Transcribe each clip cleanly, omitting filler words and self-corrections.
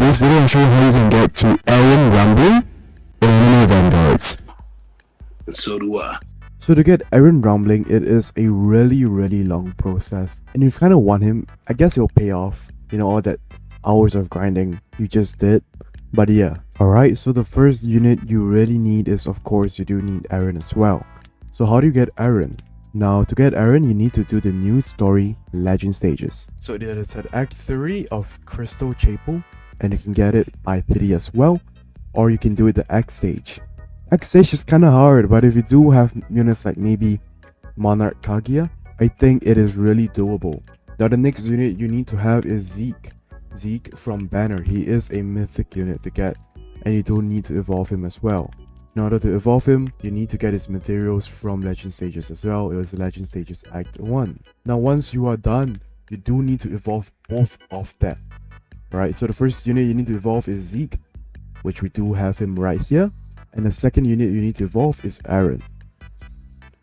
this video I'll show you how you can get to Eren Rumbling in Anime Vanguards. So do I. So to get Eren Rumbling, it is a really long process, and if you kind of want him, I guess it'll pay off, you know, all that hours of grinding you just did. But yeah, alright, so the first unit you really need is, of course, you do need Eren as well. So how do you get Eren? Now, to get Eren, you need to do the new story legend stages. So it is at Act 3 of Crystal Chapel, and you can get it by pity as well, or you can do it the X stage. X stage is kinda hard, but if you do have units like maybe Monarch Kaguya, I think it is really doable. Now the next unit you need to have is Zeke. Zeke from Banner. He is a mythic unit to get, and you do need to evolve him as well. In order to evolve him, you need to get his materials from Legend Stages as well. It was Legend Stages Act 1. Now once you are done, you do need to evolve both of them. Alright, so the first unit you need to evolve is Zeke, which we do have him right here. And the second unit you need to evolve is Eren.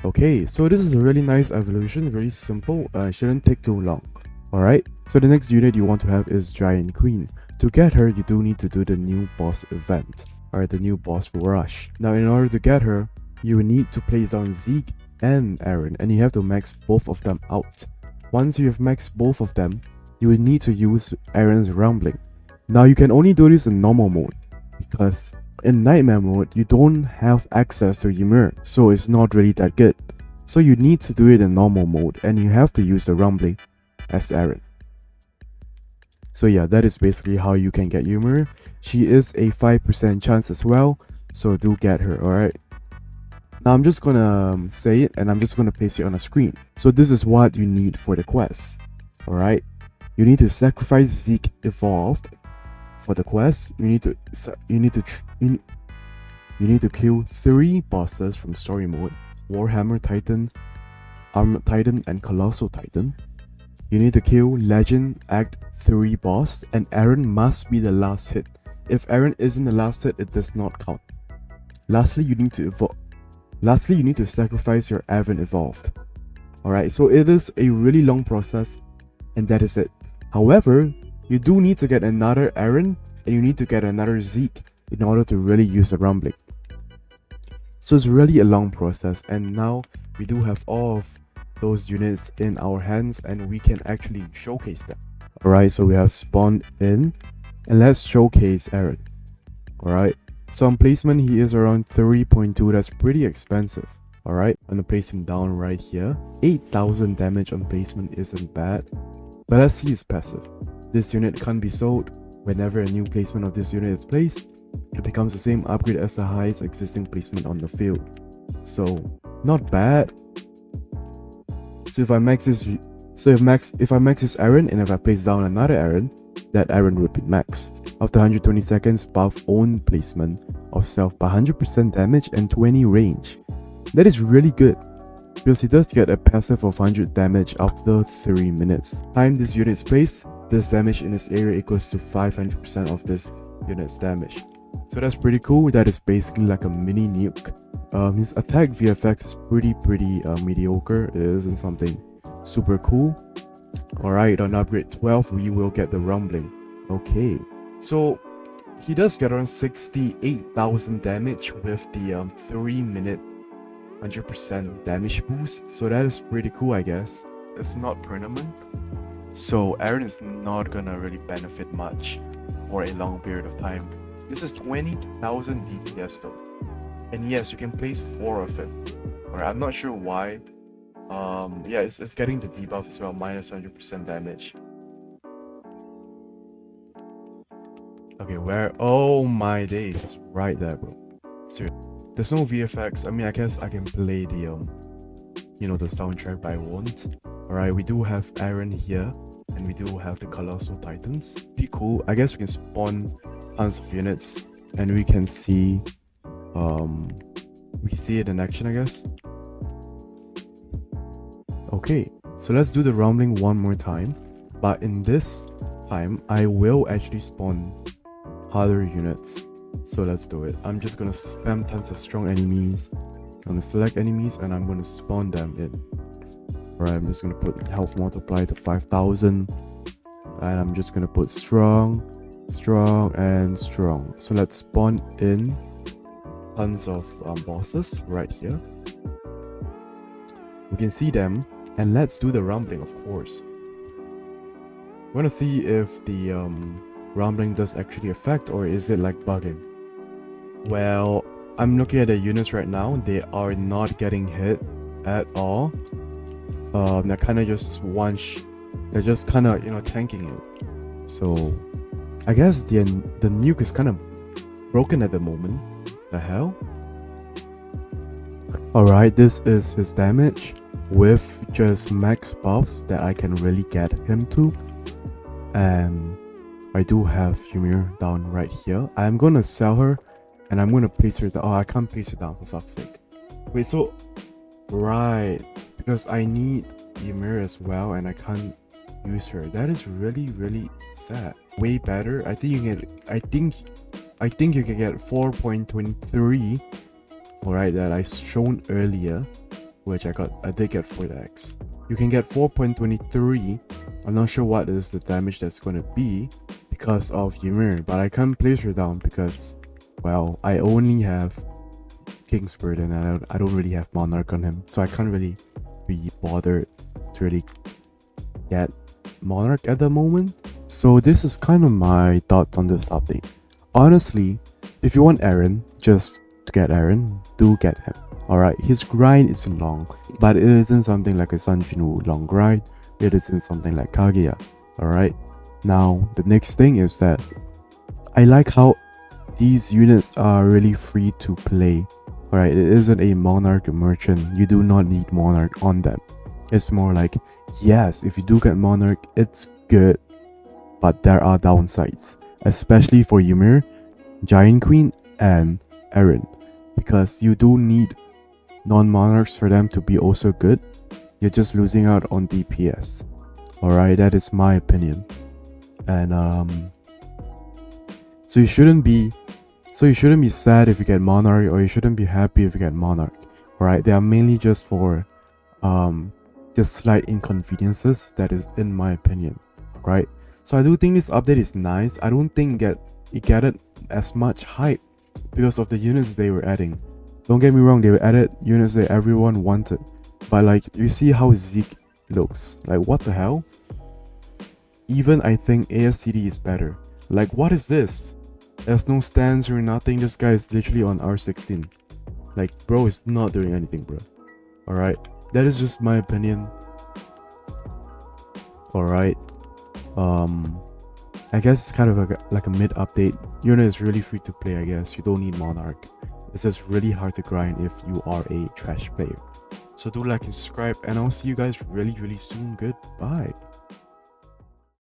Okay, so this is a really nice evolution, very simple, it shouldn't take too long. Alright, so the next unit you want to have is Giant Queen. To get her, you do need to do the new boss event, or the new boss rush. Now in order to get her, you need to place down Zeke and Eren, and you have to max both of them out. Once you have maxed both of them, you will need to use Eren's Rumbling. Now you can only do this in normal mode, because in Nightmare mode, you don't have access to Ymir, so it's not really that good. So you need to do it in normal mode, and you have to use the Rumbling as Eren. So yeah, that is basically how you can get Ymir. She is a 5% chance as well, so do get her, alright? Now I'm just gonna say it, and I'm just gonna place it on a screen. So this is what you need for the quest, alright? You need to sacrifice Zeke evolved. For the quest, you need to kill 3 bosses from story mode: Warhammer Titan, Armored Titan, and Colossal Titan. You need to kill Legend Act 3 boss, and Eren must be the last hit. If Eren isn't the last hit, it does not count. Lastly, you need to sacrifice your Eren evolved. Alright, so it is a really long process, and that is it. However, you do need to get another Eren, and you need to get another Zeke in order to really use the Rumbling. So it's really a long process, and now we do have all of those units in our hands, and we can actually showcase them. Alright, so we have spawned in, and let's showcase Eren. Alright, so on placement he is around 3.2, that's pretty expensive. Alright, I'm gonna place him down right here. 8,000 damage on placement isn't bad, but let's see his passive. This unit can't be sold. Whenever a new placement of this unit is placed, it becomes the same upgrade as the highest existing placement on the field. So not bad. So if I max this Eren, and if I place down another Eren, that Eren would be maxed. After 120 seconds, buff own placement of self by 100% damage and 20 range. That is really good, because he does get a passive of 100 damage after 3 minutes. Time this unit is placed, this damage in this area equals to 500% of this unit's damage. So that's pretty cool. That is basically like a mini nuke. His attack VFX is pretty mediocre. It isn't something super cool. Alright, on upgrade 12 we will get the Rumbling. Okay, so he does get around 68,000 damage with the 3 minute 100% damage boost, so that is pretty cool, I guess. It's not permanent, so Eren is not gonna really benefit much for a long period of time. This is 20,000 DPS though, and yes, you can place 4 of it. Alright, I'm not sure why. Yeah, it's getting the debuff as well, minus 100% damage. Okay, where? Oh my days, it's right there, bro. Seriously. There's no VFX. I mean, I guess I can play the you know, the soundtrack, but I won't. Alright, we do have Eren here, and we do have the Colossal Titans. Pretty cool. I guess we can spawn tons of units, and we can see it in action, I guess. Okay, so let's do the Rumbling one more time, but in this time I will actually spawn harder units. So let's do it. I'm just gonna spam tons of strong enemies. I'm gonna select enemies and I'm gonna spawn them in. Alright, I'm just gonna put health multiply to 5,000, and I'm just gonna put strong, strong and strong. So let's spawn in tons of bosses right here. We can see them, and let's do the rumbling, of course. I want to see if the rumbling does actually affect, or is it like bugging. Well, I'm looking at the units right now. They are not getting hit at all. They're kind of just they're just kind of, you know, tanking it. So I guess the nuke is kind of broken at the moment. The hell? Alright, this is his damage with just max buffs that I can really get him to. And I do have Ymir down right here. I'm gonna sell her and I'm gonna place her down. Oh, I can't place her down, for fuck's sake. Wait, so right, because I need Ymir as well and I can't use her. That is really sad. Way better. I think you can get 4.23. Alright, that I shown earlier, which I did get 4x. You can get 4.23. I'm not sure what is the damage that's gonna be because of Ymir, but I can't place her down because, well, I only have King's Burden and I don't really have Monarch on him, so I can't really be bothered to really get Monarch at the moment. So this is kind of my thoughts on this update. Honestly, if you want Eren, just to get Eren, do get him. Alright, his grind is long, but it isn't something like a Sanjinu long grind. It isn't something like Kaguya. Alright, now the next thing is that I like how these units are really free to play. Alright, it isn't a Monarch merchant. You do not need Monarch on them. It's more like, yes, if you do get Monarch, it's good, but there are downsides, especially for Ymir, Giant Queen, and Eren, because you do need non-monarchs for them to be also good. You're just losing out on DPS. Alright, that is my opinion. And so you shouldn't be sad if you get Monarch, or you shouldn't be happy if you get Monarch. Alright, they are mainly just for just slight inconveniences. That is in my opinion. Right? So I do think this update is nice. I don't think it got as much hype because of the units they were adding. Don't get me wrong, they added units that everyone wanted, but like, you see how Zeke looks. Like, what the hell? Even I think ASCD is better. Like, what is this? There's no stance or nothing. This guy is literally on R16. Like, bro is not doing anything, bro. Alright, that is just my opinion. Alright, I guess it's kind of like a mid update. Unit is really free to play, I guess. You don't need Monarch. It's just really hard to grind if you are a trash player. So do like and subscribe, and I'll see you guys really soon. Goodbye.